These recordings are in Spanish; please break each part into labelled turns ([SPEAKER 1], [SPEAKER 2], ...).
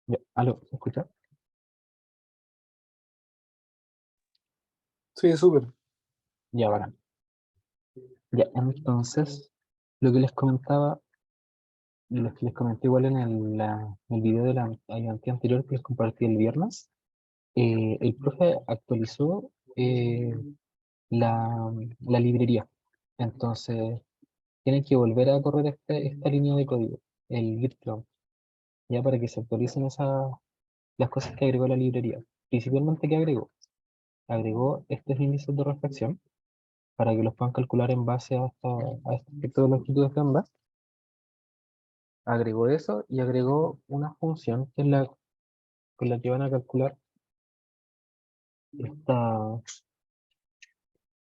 [SPEAKER 1] Ya, aló, ¿se escucha?
[SPEAKER 2] Sí, súper.
[SPEAKER 1] Ya, bacán. Ya, entonces, lo que les comentaba, lo que les comenté igual en el video de la ayudantía anterior que les compartí el viernes, el profe actualizó la librería. Entonces, tienen que volver a correr esta línea de código, el git clone, ya para que se actualicen las cosas que agregó la librería. Principalmente, ¿qué agregó? Agregó estos índices de reflexión para que los puedan calcular en base a este aspecto de longitudes de onda. Agregó eso y agregó una función que es con la que van a calcular esta,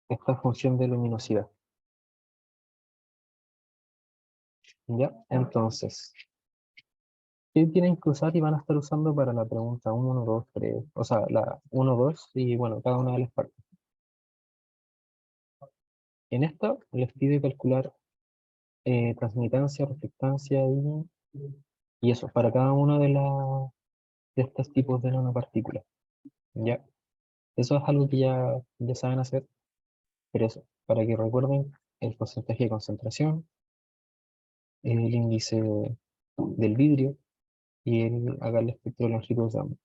[SPEAKER 1] esta función de luminosidad. ¿Ya? Entonces, ¿qué tienen que usar y van a estar usando para la pregunta uno 2 3? O sea, la uno 2 y bueno, cada una de las partes. En esto les pide calcular transmitancia, reflectancia y eso, para cada uno de estos tipos de nanopartículas. ¿Ya? Eso es algo que ya saben hacer, pero eso, para que recuerden el porcentaje de concentración, el índice del vidrio y acá el espectro de longitud de onda.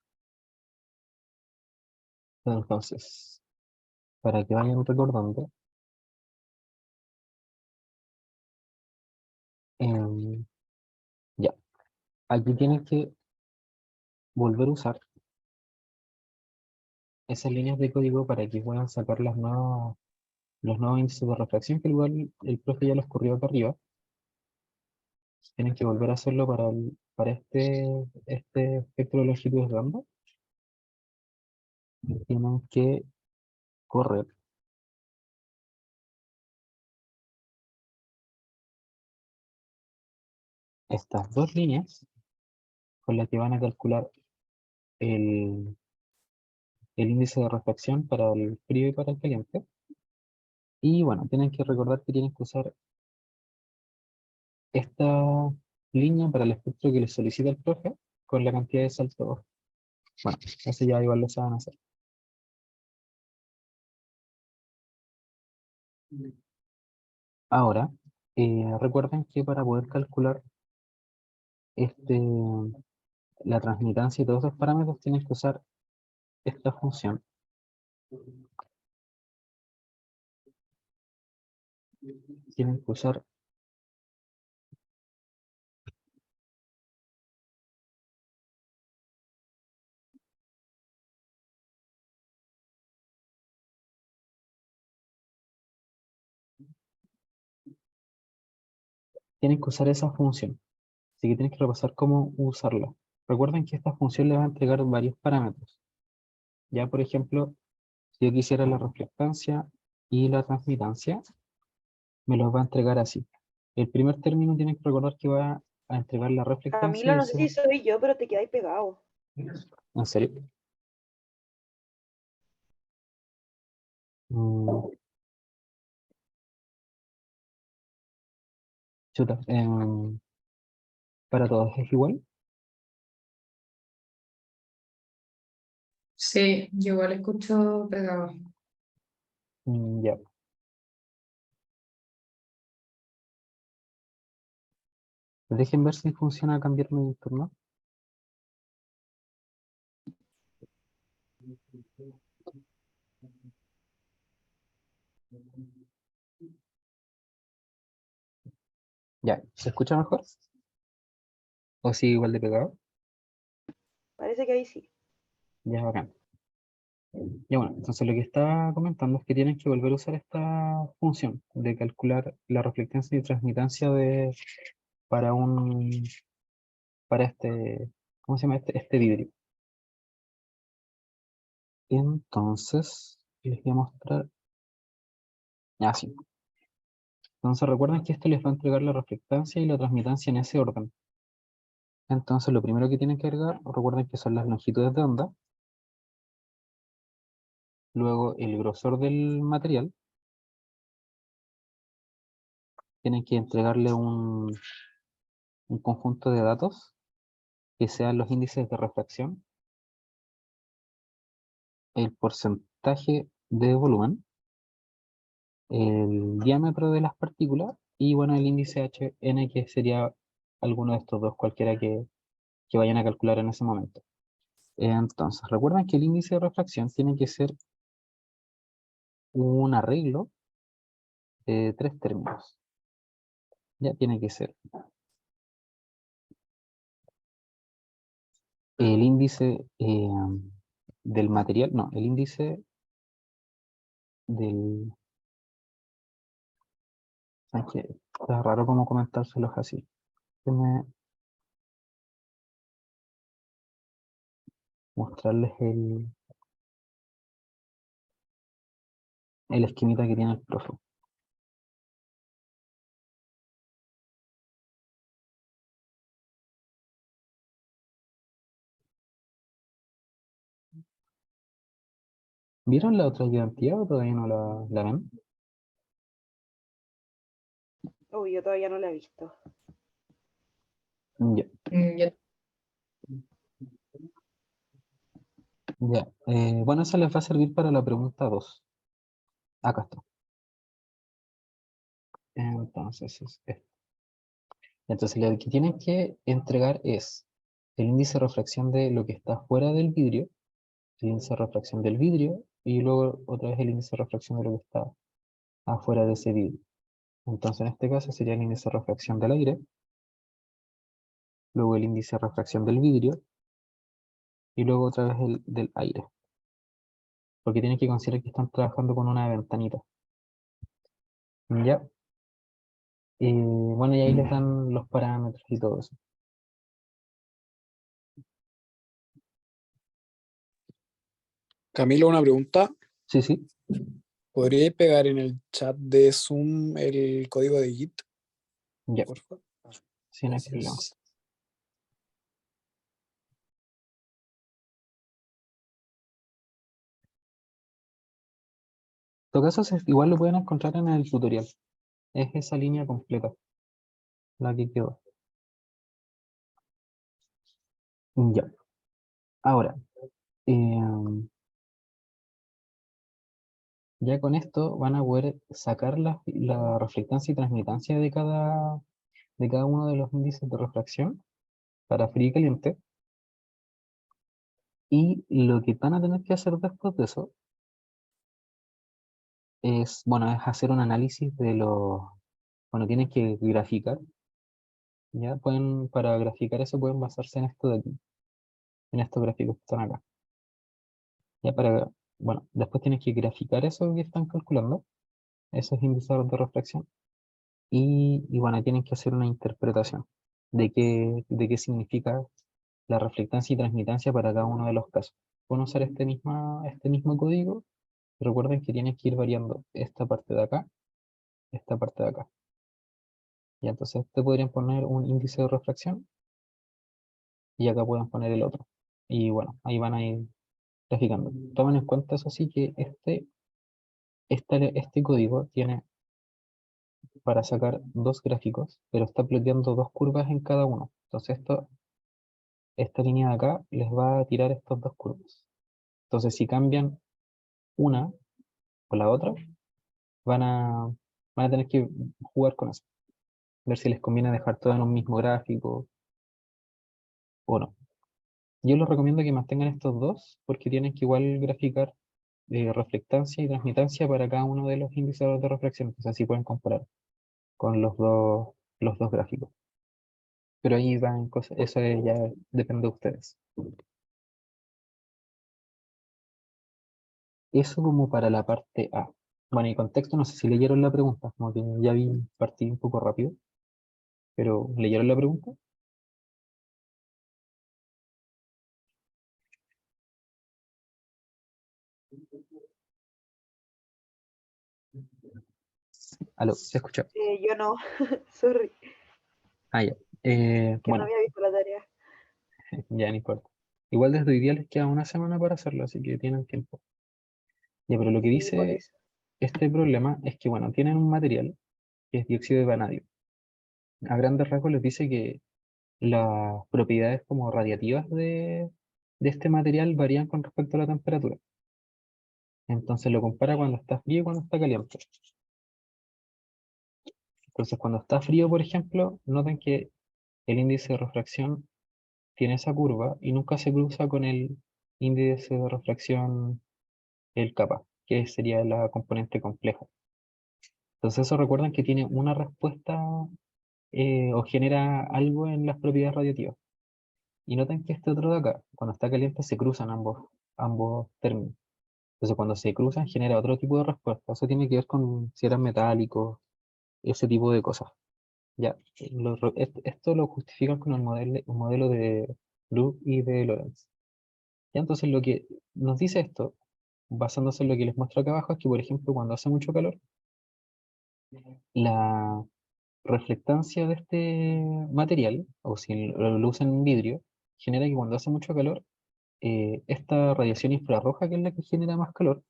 [SPEAKER 1] Entonces, para que vayan recordando, em, ya, aquí tienen que volver a usar esas líneas de código para que puedan sacar los nuevos índices de refracción, que igual el profe ya los corrió acá arriba. Tienen que volver a hacerlo para este espectro de longitud de onda. Tienen que correr estas dos líneas con las que van a calcular el, el índice de refracción para el frío y para el caliente. Y bueno, tienen que recordar que tienen que usar esta línea para el espectro que les solicita el profe con la cantidad de saltos. Bueno, eso ya igual lo saben hacer. Ahora, recuerden que para poder calcular este, la transmitancia y todos esos parámetros tienen que usar esta función. Tienen que usar tienen que usar esa función. Así que tienen que repasar cómo usarla. Recuerden que esta función le va a entregar varios parámetros. Ya, por ejemplo, si yo quisiera la reflectancia y la transmitancia, me los va a entregar así. El primer término tienen que recordar que va a entregar la reflectancia y
[SPEAKER 3] Camilo,
[SPEAKER 1] el
[SPEAKER 3] no sé si
[SPEAKER 1] segundo.
[SPEAKER 3] soy yo, pero te quedáis pegado.
[SPEAKER 1] ¿En serio? Mm, chuta, para todos es igual.
[SPEAKER 4] Sí, yo igual escucho pegado.
[SPEAKER 1] Ya. Dejen ver si funciona cambiarme de turno. Ya, ¿se escucha mejor? ¿O sigue igual de pegado?
[SPEAKER 3] Parece que ahí sí.
[SPEAKER 1] Ya es bacán. Ya bueno, entonces lo que estaba comentando es que tienen que volver a usar esta función de calcular la reflectancia y transmitancia para para ¿cómo se llama? Este vidrio. Entonces, les voy a mostrar, sí. Entonces recuerden que esto les va a entregar la reflectancia y la transmitancia en ese orden. Entonces lo primero que tienen que agregar, recuerden que son las longitudes de onda, luego el grosor del material, tienen que entregarle un conjunto de datos que sean los índices de refracción, el porcentaje de volumen, el diámetro de las partículas y bueno, el índice Hn, que sería alguno de estos dos, cualquiera que vayan a calcular en ese momento. Entonces, recuerden que el índice de refracción tiene que ser un arreglo de tres términos. Ya tiene que ser el índice del material, no, el índice del... ¿Sabes qué? Está raro como comentárselos así. Déjenme mostrarles el esquemita que tiene el profe. ¿Vieron la otra ayudantía o todavía no la ven?
[SPEAKER 3] Uy, yo todavía no la he visto.
[SPEAKER 1] Ya,
[SPEAKER 4] Yo
[SPEAKER 1] ya. Bueno, eso les va a servir para la pregunta 2. Acá está. Entonces, es esto. Entonces, lo que tienen que entregar es el índice de refracción de lo que está fuera del vidrio, el índice de refracción del vidrio, y luego otra vez el índice de refracción de lo que está afuera de ese vidrio. Entonces, en este caso sería el índice de refracción del aire, luego el índice de refracción del vidrio, y luego otra vez el del aire. Porque tienen que considerar que están trabajando con una ventanita. Ya. Y bueno, y ahí les dan los parámetros y todo eso.
[SPEAKER 2] Camilo, una pregunta.
[SPEAKER 1] Sí, sí,
[SPEAKER 2] ¿Podríais pegar en el chat de Zoom el código de Git,
[SPEAKER 1] ya,
[SPEAKER 2] por favor?
[SPEAKER 1] sí, no hay problema.
[SPEAKER 2] Gracias.
[SPEAKER 1] En todo caso, igual lo pueden encontrar en el tutorial. Es esa línea completa, la que quedó. Ya. Ahora, ya con esto van a poder sacar la reflectancia y transmitancia de cada uno de los índices de refracción para frío y caliente. Y lo que van a tener que hacer después de eso es, bueno, es hacer un análisis de los, bueno, tienen que graficar, ya pueden, para graficar eso pueden basarse en esto de aquí, en estos gráficos que están acá. Ya para, bueno, después tienes que graficar eso que están calculando, esos índices de refracción, y bueno, tienen que hacer una interpretación de qué significa la reflectancia y transmitancia para cada uno de los casos. Pueden usar este mismo código. Recuerden que tienes que ir variando esta parte de acá, esta parte de acá. Y entonces te podrían poner un índice de refracción y acá pueden poner el otro. Y bueno, ahí van a ir graficando. Tomen en cuenta eso sí que este código tiene para sacar dos gráficos, pero está ploteando dos curvas en cada uno. Entonces esta línea de acá les va a tirar estas dos curvas. Entonces si cambian una o la otra, van a, van a tener que jugar con eso. Ver si les conviene dejar todo en un mismo gráfico o no. Yo les recomiendo que mantengan estos dos porque tienen que igual graficar reflectancia y transmitancia para cada uno de los índices de refracción. Entonces así pueden comparar con los dos gráficos. Pero ahí van cosas, eso ya depende de ustedes. Eso como para la parte A. Bueno, y contexto, no sé si leyeron la pregunta, como que ya partí un poco rápido, pero ¿leyeron la pregunta? Aló, ¿se escucha?
[SPEAKER 3] Yo no, sorry,
[SPEAKER 1] Ah, ya.
[SPEAKER 3] que no
[SPEAKER 1] Bueno,
[SPEAKER 3] había visto la tarea.
[SPEAKER 1] ya no importa. Igual desde hoy día les queda una semana para hacerlo, así que tienen tiempo. Ya, pero lo que
[SPEAKER 3] Sí, por
[SPEAKER 1] dice
[SPEAKER 3] eso.
[SPEAKER 1] este problema es que, bueno, tienen un material que es dióxido de vanadio. A grandes rasgos les dice que las propiedades como radiativas de este material varían con respecto a la temperatura. Entonces lo compara cuando está frío y cuando está caliente. Entonces cuando está frío, por ejemplo, noten que el índice de refracción tiene esa curva y nunca se cruza con el índice de refracción, el kappa, que sería la componente compleja. Entonces eso recuerdan que tiene una respuesta o genera algo en las propiedades radiativas. Y noten que este otro de acá, cuando está caliente, se cruzan ambos términos. Entonces cuando se cruzan genera otro tipo de respuesta. Eso tiene que ver con si eran metálicos, ese tipo de cosas. Ya, esto lo justifican con un modelo de Luke y de Lorentz. Ya, entonces lo que nos dice esto, basándose en lo que les muestro acá abajo, es que por ejemplo cuando hace mucho calor, la reflectancia de este material, o si lo usan en vidrio, genera que cuando hace mucho calor, esta radiación infrarroja, que es la que genera más calor,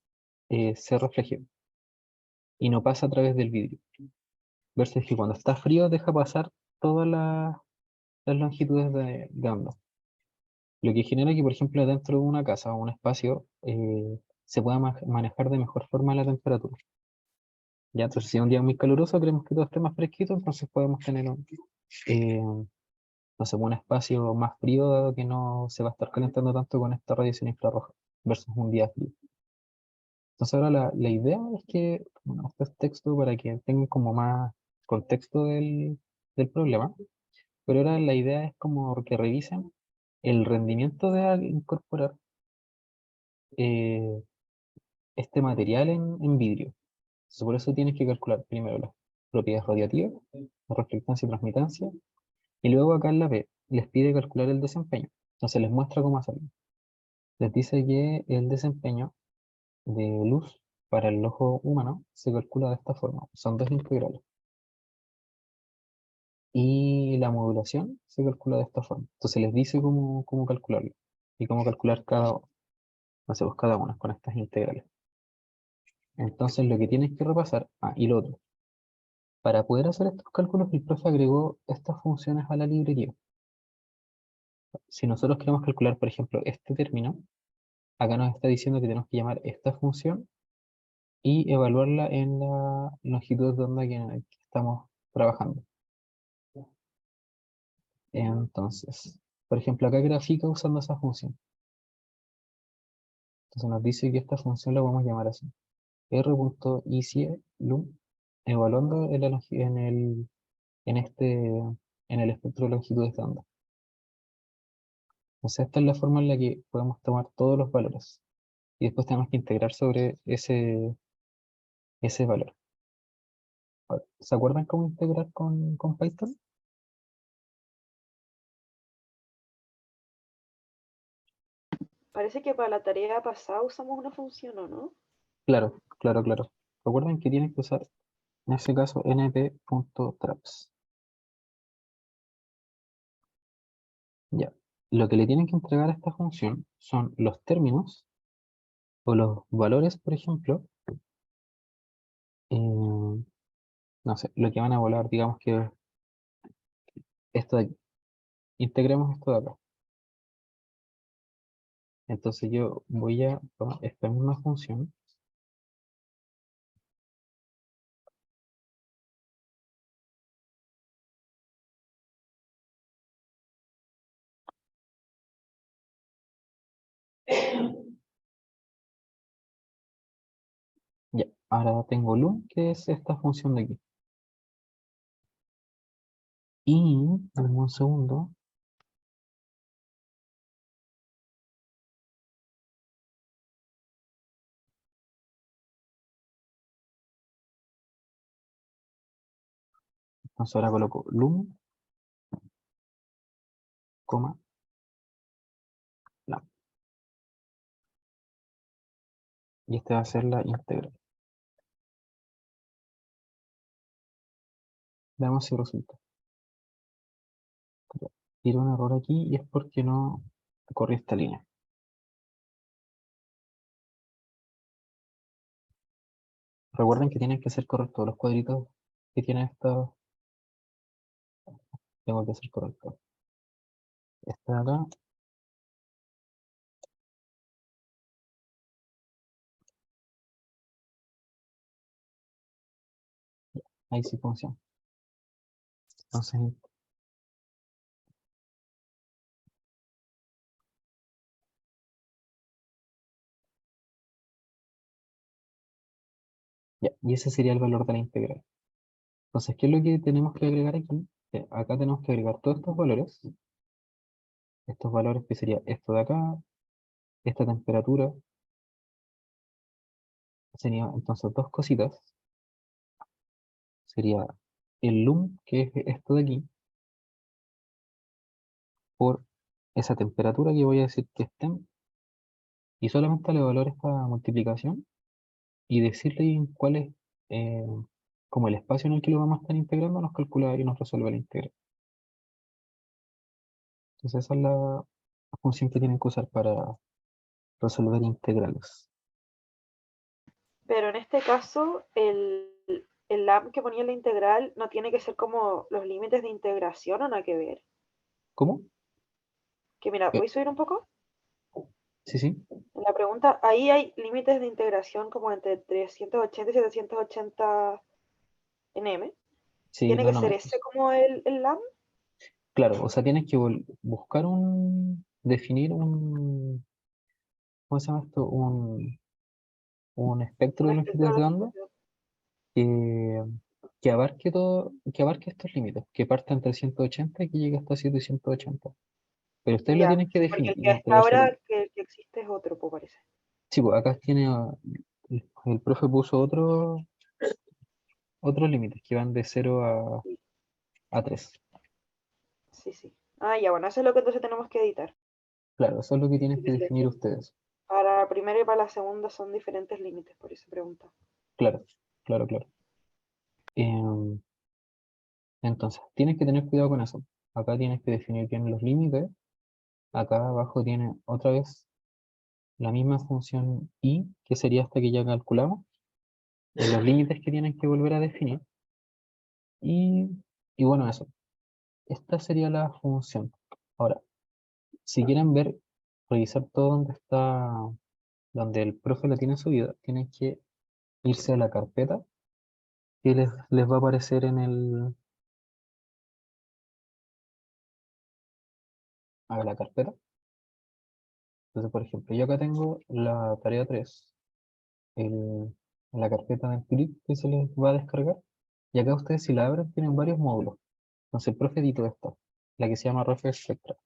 [SPEAKER 1] se refleje y no pasa a través del vidrio. Versus que cuando está frío deja pasar todas las longitudes de onda. Lo que genera que, por ejemplo, dentro de una casa o un espacio se pueda manejar de mejor forma la temperatura. Ya, entonces si es un día muy caluroso, queremos que todo esté más fresquito, entonces podemos tener eh, no sé, un espacio más frío, dado que no se va a estar calentando tanto con esta radiación infrarroja, versus un día frío. Entonces ahora la idea es que, bueno, este es texto para que tengan como más contexto del problema, pero ahora la idea es como que revisen el rendimiento de al incorporar eh, este material en vidrio. Entonces, por eso tienes que calcular primero las propiedades radiativas, la reflectancia y transmitancia, y luego acá en la B les pide calcular el desempeño. Entonces les muestra cómo hacerlo. Les dice que el desempeño de luz para el ojo humano se calcula de esta forma. Son dos integrales. Y la modulación se calcula de esta forma. Entonces les dice cómo calcularlo y cómo calcular no sé, pues cada una con estas integrales. Entonces lo que tienes que repasar, y lo otro, para poder hacer estos cálculos el profe agregó estas funciones a la librería. Si nosotros queremos calcular, por ejemplo, este término, acá nos está diciendo que tenemos que llamar esta función y evaluarla en la longitud de onda que estamos trabajando. Entonces, por ejemplo, acá grafica usando esa función. Entonces nos dice que esta función la podemos llamar así. r.icie_lum evaluando en el espectro de longitudes de onda. Entonces esta es la forma en la que podemos tomar todos los valores. Y después tenemos que integrar sobre ese valor. Ahora, ¿se acuerdan cómo integrar con Python?
[SPEAKER 3] Parece que para la tarea pasada usamos una función, ¿o no?
[SPEAKER 1] Claro, claro, claro. Recuerden que tienen que usar, en este caso, np.traps. Ya. Lo que le tienen que entregar a esta función son los términos o los valores, por ejemplo, no sé, lo que van a volar, digamos que esto de aquí. Integremos esto de acá. Entonces yo voy a tomar esta misma función ya. Ahora tengo lum, que es esta función de aquí. Y, dame un segundo, entonces ahora coloco lum, coma, lam. Y este va a ser la integral. Veamos si resulta. Tiene un error aquí y es porque no corrí esta línea. Recuerden que tienen que ser correctos los cuadritos que tiene esto. Tengo que ser correcto. Esta de acá. Ahí sí funciona. Entonces, ya, y ese sería el valor de la integral. Entonces, ¿qué es lo que tenemos que agregar aquí? Acá tenemos que agregar todos estos valores que sería esto de acá, esta temperatura, sería entonces dos cositas, sería el lum, que es esto de aquí, por esa temperatura que voy a decir que estén, y solamente le valor esta multiplicación, y decirle cuál es, eh, como el espacio en el que lo vamos a estar integrando, nos calcula y nos resuelve la integral. Entonces esa es la función que tienen que usar para resolver integrales.
[SPEAKER 3] Pero en este caso, el LAM que ponía en la integral no tiene que ser como los límites de integración o nada que ver.
[SPEAKER 1] ¿Cómo?
[SPEAKER 3] Que mira,
[SPEAKER 1] Eh,
[SPEAKER 3] voy a subir un poco.
[SPEAKER 1] sí, sí.
[SPEAKER 3] En la pregunta, ahí hay límites de integración como entre 380 y 780 nm.
[SPEAKER 1] Sí,
[SPEAKER 3] ¿Tiene que ser
[SPEAKER 1] nanómetros.
[SPEAKER 3] ese como el LAM?
[SPEAKER 1] Claro, o sea, tienes que buscar definir ¿cómo se llama esto? Un espectro
[SPEAKER 3] Un
[SPEAKER 1] de
[SPEAKER 3] espectro
[SPEAKER 1] longitudes
[SPEAKER 3] de
[SPEAKER 1] de onda
[SPEAKER 3] longitud.
[SPEAKER 1] que, que abarque todo, que abarque estos límites, que parta entre 180 y que llegue hasta 780. Pero ustedes lo
[SPEAKER 3] Ya,
[SPEAKER 1] tienen que
[SPEAKER 3] sí, porque
[SPEAKER 1] definir
[SPEAKER 3] el
[SPEAKER 1] y
[SPEAKER 3] que hasta
[SPEAKER 1] entregárselo.
[SPEAKER 3] ahora que existe es otro, pues parece.
[SPEAKER 1] Sí, pues acá tiene, el profe puso otros límites que van de 0
[SPEAKER 3] Sí,
[SPEAKER 1] a 3.
[SPEAKER 3] sí, sí. Ah, ya, bueno, eso es lo que entonces tenemos que editar.
[SPEAKER 1] Claro, eso es lo que tienen que
[SPEAKER 3] Porque
[SPEAKER 1] definir ustedes.
[SPEAKER 3] para la primera y para la segunda son diferentes límites, por eso pregunta.
[SPEAKER 1] Claro, claro, claro. Em, entonces, tienes que tener cuidado con eso. Acá tienes que definir bien los límites. Acá abajo tiene otra vez la misma función y, que sería esta que ya calculamos, en los límites que tienen que volver a definir. Y, y bueno, eso. Esta sería la función. Ahora, si quieren ver, revisar todo donde está, donde el profe lo tiene subido, tienen que irse a la carpeta que les va a aparecer a la carpeta. Entonces, por ejemplo, yo acá tengo la tarea 3 en la carpeta del clip que se les va a descargar. Y acá ustedes, si la abren, tienen varios módulos. Entonces, el profe editó esta, la que se llama Refe Spectra.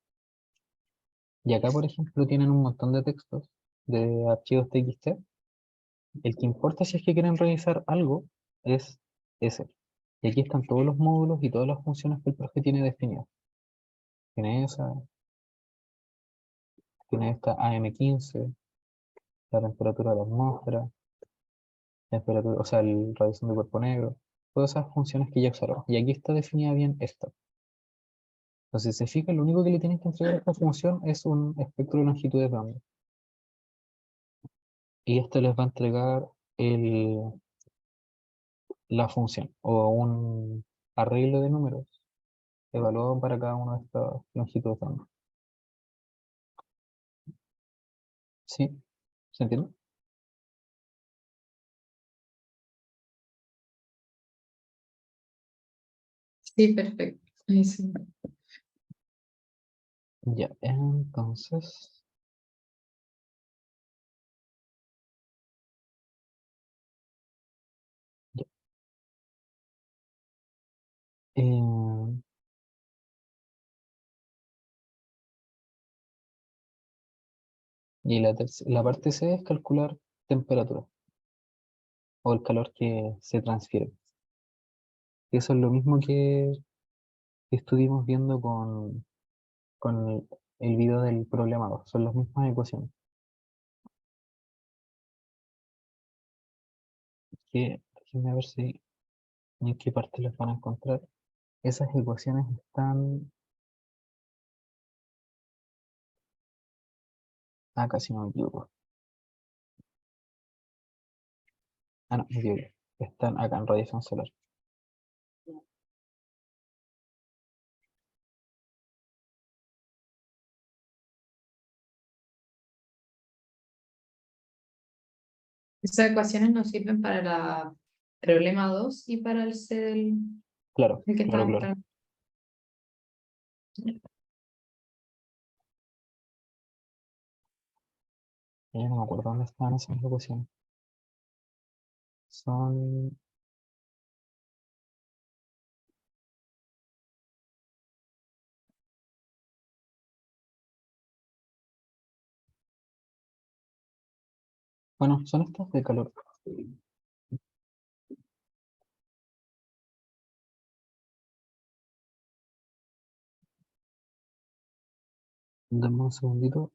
[SPEAKER 1] Y acá, por ejemplo, tienen un montón de textos de archivos TXT. El que importa si es que quieren revisar algo es ese. Y aquí están todos los módulos y todas las funciones que el profe tiene definidas. Tiene esa, tiene esta AM15, la temperatura de la atmósfera, temperatura, o sea, el radiación de cuerpo negro, todas esas funciones que ya usaron. Y aquí está definida bien esta. Entonces, si se fijan, lo único que le tienen que entregar a esta función es un espectro de longitudes de onda. Y esto les va a entregar la función o un arreglo de números evaluado para cada una de estas longitudes de onda. ¿Sí? ¿Se entiende?
[SPEAKER 4] Sí, perfecto. Ahí sí.
[SPEAKER 1] Ya, entonces, ya. Eh, y la parte C es calcular temperatura o el calor que se transfiere. Eso es lo mismo que estuvimos viendo con el video del problema 2. Son las mismas ecuaciones. Que, déjenme ver si en qué parte las van a encontrar. Esas ecuaciones están acá, si no me equivoco. Ah, no, me equivoco. Están acá en radiación solar.
[SPEAKER 4] Esas ecuaciones nos sirven para la problema 2 y para el C
[SPEAKER 1] Claro,
[SPEAKER 4] del que
[SPEAKER 1] claro,
[SPEAKER 4] estamos
[SPEAKER 1] claro.
[SPEAKER 4] hablando.
[SPEAKER 1] Ya no me acuerdo dónde estaban esas ecuaciones. Son... Bueno, son estas de calor. Dame un segundito.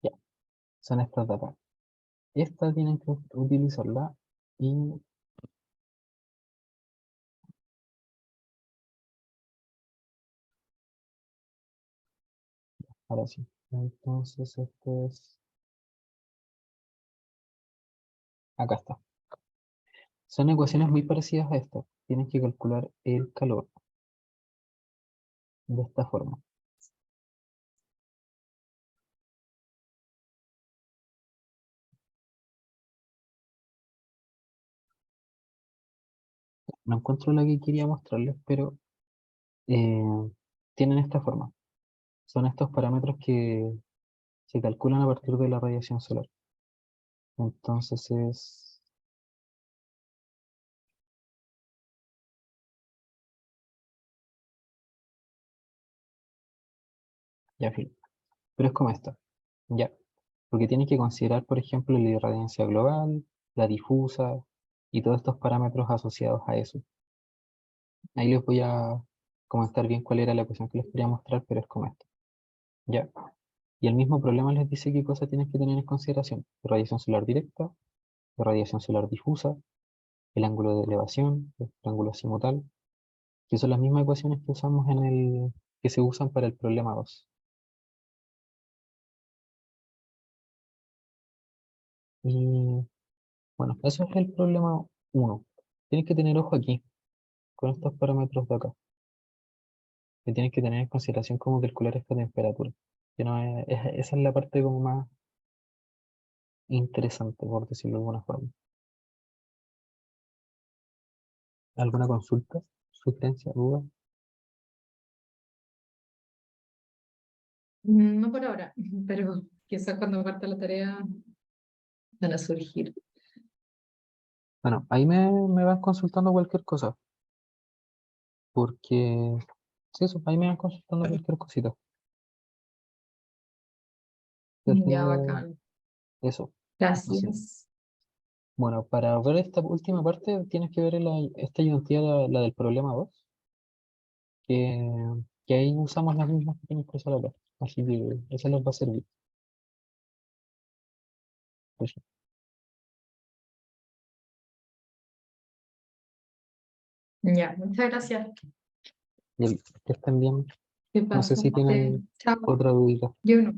[SPEAKER 1] Ya, son estas de acá. Esta tienen que utilizarla y ahora sí. Entonces esto es... Acá está. Son ecuaciones muy parecidas a esta. Tienes que calcular el calor de esta forma. No encuentro la que quería mostrarles, pero eh, tienen esta forma. Son estos parámetros que se calculan a partir de la radiación solar. Entonces es... Ya, fin. Pero es como esta. Ya. Porque tienes que considerar, por ejemplo, la irradiancia global, la difusa y todos estos parámetros asociados a eso. Ahí les voy a comentar bien cuál era la ecuación que les quería mostrar, pero es como esta. Ya. Y el mismo problema les dice qué cosa tienes que tener en consideración. Radiación solar directa, radiación solar difusa, el ángulo de elevación, el ángulo azimutal, que son las mismas ecuaciones que usamos que se usan para el problema 2. Y bueno, eso es el problema 1. Tienes que tener ojo aquí, con estos parámetros de acá, que tienes que tener en consideración cómo calcular esta temperatura. Que no esa es la parte como más interesante, por decirlo de alguna forma. ¿Alguna consulta? ¿Sugerencia? ¿Duda?
[SPEAKER 4] No por ahora, pero quizás cuando parta la tarea van a surgir.
[SPEAKER 1] Bueno, ahí me van consultando cualquier cosa, porque sí, eso, ahí me van consultando cualquier cosita. Y al
[SPEAKER 4] Ya,
[SPEAKER 1] final,
[SPEAKER 4] bacán.
[SPEAKER 1] eso. Entonces,
[SPEAKER 4] Gracias.
[SPEAKER 1] bueno, para ver esta última parte tienes que ver esta ayuntía, la del problema 2, que, que ahí usamos las mismas que tienes que usar acá. Así que eso les va a servir. Pues,
[SPEAKER 4] Ya, muchas gracias.
[SPEAKER 1] que estén bien.
[SPEAKER 4] ¿Qué
[SPEAKER 1] No sé
[SPEAKER 4] pasa?
[SPEAKER 1] si tienen
[SPEAKER 4] Chao.
[SPEAKER 1] otra duda.
[SPEAKER 4] Yo no.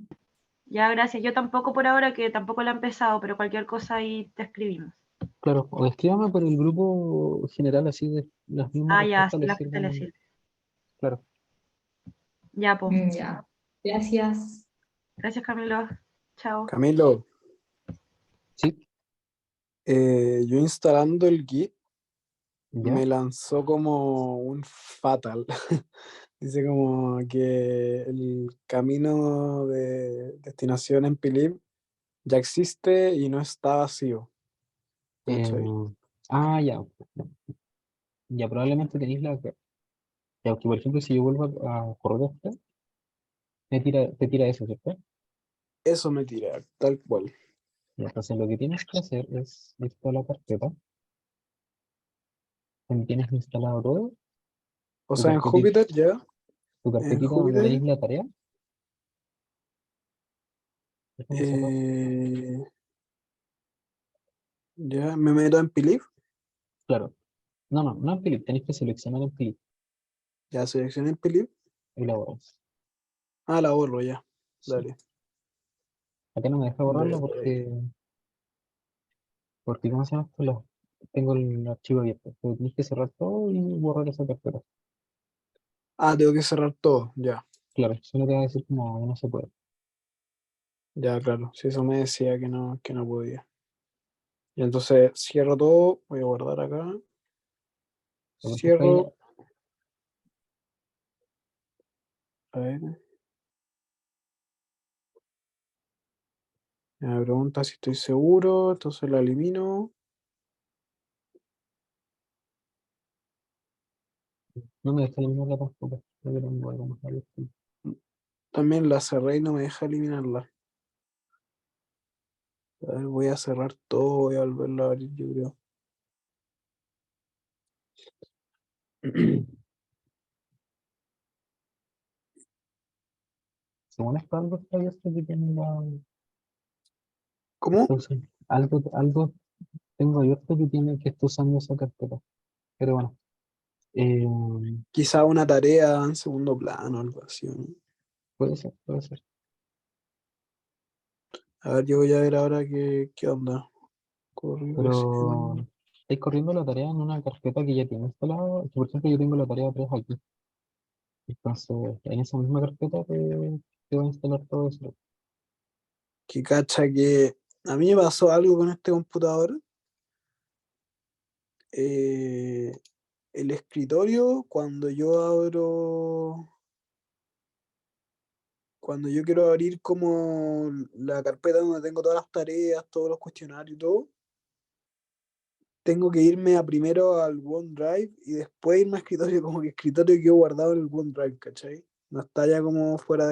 [SPEAKER 3] Ya, gracias. Yo tampoco por ahora, que tampoco la he empezado, pero cualquier cosa ahí te escribimos.
[SPEAKER 1] Claro, o escríbame por el grupo general, así de las mismas
[SPEAKER 3] Ah, ya,
[SPEAKER 1] respuestas
[SPEAKER 3] sí,
[SPEAKER 1] les
[SPEAKER 3] la gente le
[SPEAKER 1] sirven.
[SPEAKER 3] sirve.
[SPEAKER 1] Claro.
[SPEAKER 3] Ya, pues.
[SPEAKER 4] Ya. Gracias.
[SPEAKER 3] Gracias, Camilo. Chao.
[SPEAKER 2] Camilo,
[SPEAKER 1] Sí,
[SPEAKER 2] yo instalando el Git
[SPEAKER 1] ya.
[SPEAKER 2] me lanzó como un fatal. Dice como que el camino de destinación en Pilip ya existe y no está vacío. ¿Cachai?
[SPEAKER 1] Ya. Ya probablemente tenéis ya, que por ejemplo, si yo vuelvo a correr esto, te tira eso, ¿cierto?
[SPEAKER 2] Eso me tira, tal cual.
[SPEAKER 1] Y entonces lo que tienes que hacer es irte a la carpeta, donde tienes instalado todo,
[SPEAKER 2] O
[SPEAKER 1] tu
[SPEAKER 2] sea, en
[SPEAKER 1] carpetita,
[SPEAKER 2] Júpiter ya,
[SPEAKER 1] tu
[SPEAKER 2] en
[SPEAKER 1] carpetita donde
[SPEAKER 2] Júpiter,
[SPEAKER 1] tenéis la tarea. Déjame cerrar.
[SPEAKER 2] eh, ya me meto en Pilip.
[SPEAKER 1] Claro. No en Philip, tenéis que seleccionar en Philip
[SPEAKER 2] Ya seleccioné en Philip.
[SPEAKER 1] y la borras.
[SPEAKER 2] Ah, la borro ya.
[SPEAKER 1] Sí.
[SPEAKER 2] Dale.
[SPEAKER 1] Acá no me deja borrarlo
[SPEAKER 2] Dale.
[SPEAKER 1] porque ¿cómo se llama esto? Tengo el archivo abierto. Pero tenéis que cerrar todo y borrar esa carpeta.
[SPEAKER 2] Ah, tengo que cerrar todo. Ya.
[SPEAKER 1] Claro, solo te va a decir como no se puede.
[SPEAKER 2] Ya, claro. Si eso me decía que no podía. Y entonces cierro todo. Voy a guardar acá.
[SPEAKER 1] Pero por ejemplo,
[SPEAKER 2] Cierro. A ver. Me pregunta si estoy seguro. Entonces la elimino.
[SPEAKER 1] no me deja eliminarla tampoco. Creo que tengo algo más abierto.
[SPEAKER 2] También la cerré y no me deja eliminarla. A ver, voy a cerrar todo. Voy a volverlo a abrir, yo creo.
[SPEAKER 1] Según esto, algo está abierto que tiene
[SPEAKER 2] ¿Cómo?
[SPEAKER 1] algo tengo abierto que está usando esa carpeta. Pero bueno, eh,
[SPEAKER 2] Quizá una tarea en segundo plano, algo así, ¿no?
[SPEAKER 1] puede ser, puede ser.
[SPEAKER 2] A ver, yo voy a ver ahora qué onda.
[SPEAKER 1] Pero
[SPEAKER 2] Corrección.
[SPEAKER 1] estáis corriendo la tarea en una carpeta que ya tiene instalada. Por ejemplo, yo tengo la tarea 3 aquí. Entonces, en esa misma carpeta te va a instalar todo eso.
[SPEAKER 2] Que cacha que a mí me pasó algo con este computador. Eh, el escritorio, cuando yo quiero abrir como la carpeta donde tengo todas las tareas, todos los cuestionarios y todo, tengo que irme a primero al OneDrive y después irme a escritorio, como que escritorio quedó guardado en el OneDrive, ¿cachai? No está ya como fuera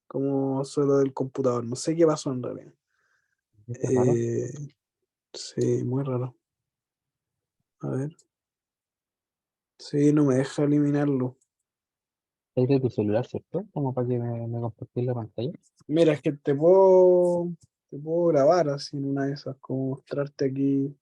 [SPEAKER 2] como solo del computador. No sé qué pasó en realidad.
[SPEAKER 1] Es raro.
[SPEAKER 2] Eh, sí, muy raro. A ver. Sí, no me deja eliminarlo.
[SPEAKER 1] Es de tu celular, ¿cierto? Como para que me compartís la pantalla.
[SPEAKER 2] Mira, es que te puedo grabar así en una de esas, como mostrarte aquí